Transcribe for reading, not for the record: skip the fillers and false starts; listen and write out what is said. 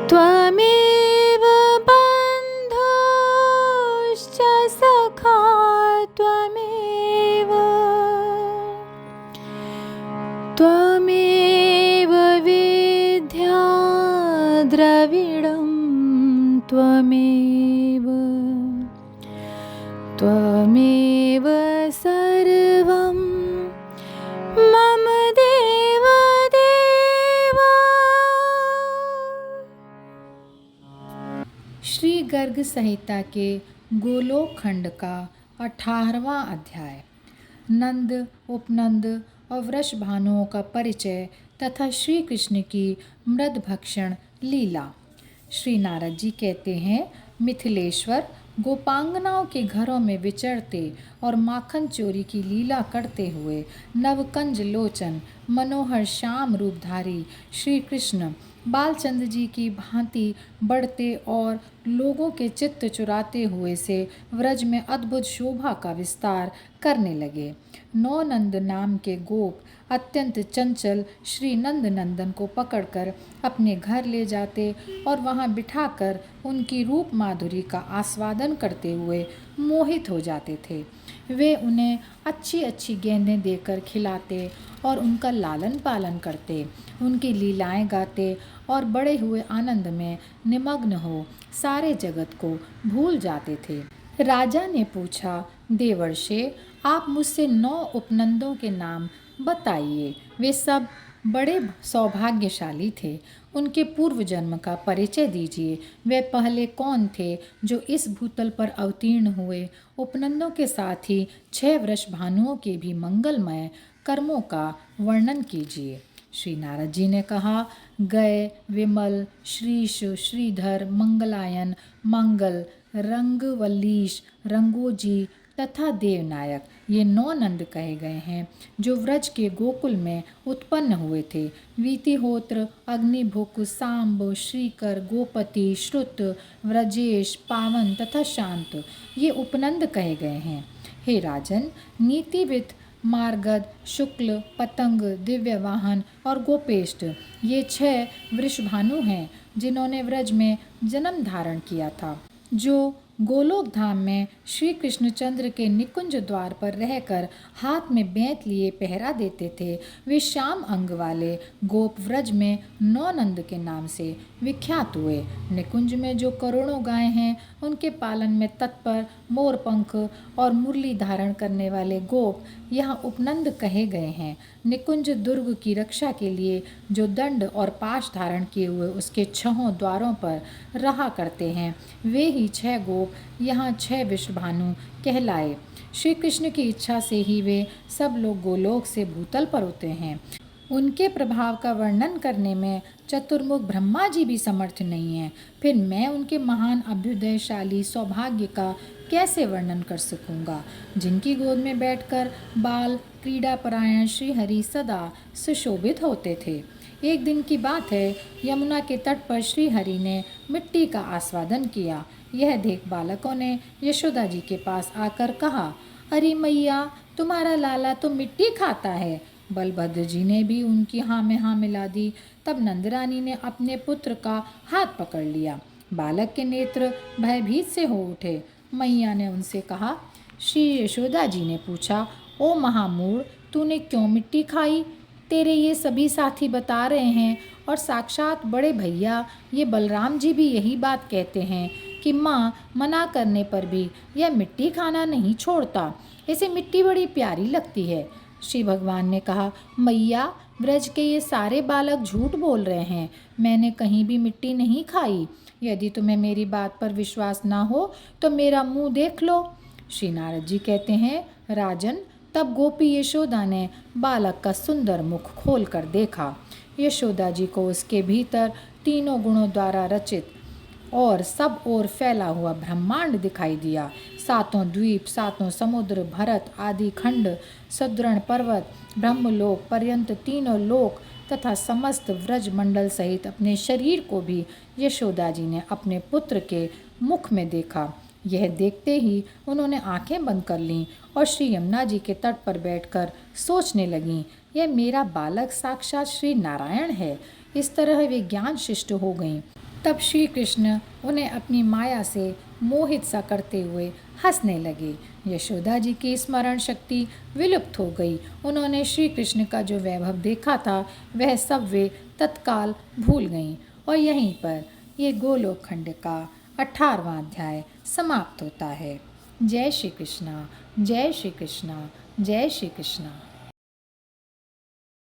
त्वमेव बन्धुश्च सखा त्वमेव त्वमेव विद्या द्रविडं त्वमेव त्वमेव सर्वं मम देव देवा। श्री गर्ग संहिता के गोलोक खंड का 18वां अध्याय। नंद, उपनंद और वृषभानुओं का परिचय तथा श्री कृष्ण की मृद भक्षण लीला। श्री नारद जी कहते हैं, मिथिलेश्वर गोपांगनाओं के घरों में विचरते और माखन चोरी की लीला करते हुए नवकंज लोचन मनोहर श्याम रूपधारी श्री कृष्ण बालचंद्र जी की भांति बढ़ते और लोगों के चित्त चुराते हुए से व्रज में अद्भुत शोभा का विस्तार करने लगे। नौ नंद नाम के गोप अत्यंत चंचल श्री नंद नंदन को पकड़कर अपने घर ले जाते और वहां बिठाकर उनकी रूप माधुरी का आस्वादन करते हुए मोहित हो जाते थे। वे उन्हें अच्छी अच्छी गेंदें देकर खिलाते और उनका लालन पालन करते, उनकी लीलाएं गाते और बड़े हुए आनंद में निमग्न हो सारे जगत को भूल जाते थे। राजा ने पूछा, देवर्षे, आप मुझसे 9 उपनंदों के नाम बताइए। वे सब बड़े सौभाग्यशाली थे। उनके पूर्व जन्म का परिचय दीजिए। वे पहले कौन थे जो इस भूतल पर अवतीर्ण हुए? उपनंदों के साथ ही 6 वृषभानुओं के भी मंगलमय कर्मों का वर्णन कीजिए। श्री नारद जी ने कहा, गय, विमल, श्रीश, श्रीधर, मंगलायन, मंगल, रंगवल्लीश, रंगोजी तथा देवनायक, ये 9 नंद कहे गए हैं जो व्रज के गोकुल में उत्पन्न हुए थे। वीतिहोत्र, अग्निभुक, सांब, श्रीकर, गोपति, श्रुत, व्रजेश, पावन तथा शांत, ये उपनंद कहे गए हैं। हे राजन, नीतिविद, मार्गद, शुक्ल, पतंग, दिव्यवाहन और गोपेष्ट, ये 6 वृषभानु हैं जिन्होंने व्रज में जन्म धारण किया था, जो गोलोक धाम में श्री कृष्णचंद्र के निकुंज द्वार पर रहकर हाथ में बेंत लिए पहरा देते थे। वे श्याम अंग वाले गोप व्रज में 9 नंद के नाम से विख्यात हुए। निकुंज में जो करोड़ों गायें हैं, उनके पालन में तत्पर मोरपंख और मुरली धारण करने वाले गोप यहाँ उपनंद कहे गए हैं। निकुंज दुर्ग की रक्षा के लिए जो दंड और पाश धारण किए हुए उसके 6 द्वारों पर रहा करते हैं, वे ही 6 गोप यहाँ 6 वृषभानु कहलाए। श्री कृष्ण की इच्छा से ही वे सब लोग गोलोक से भूतल पर उतरे हैं। उनके प्रभाव का वर्णन करने में चतुर्मुख ब्रह्मा जी भी समर्थ नहीं है। फिर मैं उनके महान अभ्युदयशाली सौभाग्य का कैसे वर्णन कर सकूंगा, जिनकी गोद में बैठकर बाल क्रीड़ा परायण श्री हरि सदा सुशोभित होते थे। एक दिन की बात है, यमुना के तट पर श्री हरि ने मिट्टी का आस्वादन किया। यह देख बालकों ने यशोदा जी के पास आकर कहा, अरे मैया, तुम्हारा लाला तो मिट्टी खाता है। बलभद्र जी ने भी उनकी हाँ में हाँ मिला दी। तब नंदरानी ने अपने पुत्र का हाथ पकड़ लिया। बालक के नेत्र भयभीत से हो उठे। मैया ने उनसे कहा, श्री यशोदा जी ने पूछा, ओ महामूढ़, तूने क्यों मिट्टी खाई? तेरे ये सभी साथी बता रहे हैं और साक्षात बड़े भैया ये बलराम जी भी यही बात कहते हैं कि माँ मना करने पर भी यह मिट्टी खाना नहीं छोड़ता। इसे मिट्टी बड़ी प्यारी लगती है। श्री भगवान ने कहा, मैया, ब्रज के ये सारे बालक झूठ बोल रहे हैं। मैंने कहीं भी मिट्टी नहीं खाई। यदि तुम्हें मेरी बात पर विश्वास ना हो तो मेरा मुंह देख लो। श्री नारद जी कहते हैं, राजन, तब गोपी यशोदा ने बालक का सुंदर मुख खोल कर देखा। यशोदा जी को उसके भीतर तीनों गुणों द्वारा रचित और सब ओर फैला हुआ ब्रह्मांड दिखाई दिया। 7 द्वीप, 7 समुद्र, भरत आदि खंड, सदृढ़ पर्वत, ब्रह्मलोक पर्यंत तीनों लोक तथा समस्त व्रज मंडल सहित अपने शरीर को भी यशोदा जी ने अपने पुत्र के मुख में देखा। यह देखते ही उन्होंने आंखें बंद कर लीं और श्री यमुना जी के तट पर बैठकर सोचने लगीं, यह मेरा बालक साक्षात श्री नारायण है। इस तरह वे ज्ञान शिष्ट हो गईं तब श्री कृष्ण उन्हें अपनी माया से मोहित सा करते हुए हंसने लगे। यशोदा जी की स्मरण शक्ति विलुप्त हो गई। उन्होंने श्री कृष्ण का जो वैभव देखा था वह सब वे तत्काल भूल गईं। और यहीं पर ये गोलोक खंड का 18वां अध्याय समाप्त होता है। जय श्री कृष्णा, जय श्री कृष्णा, जय श्री कृष्णा।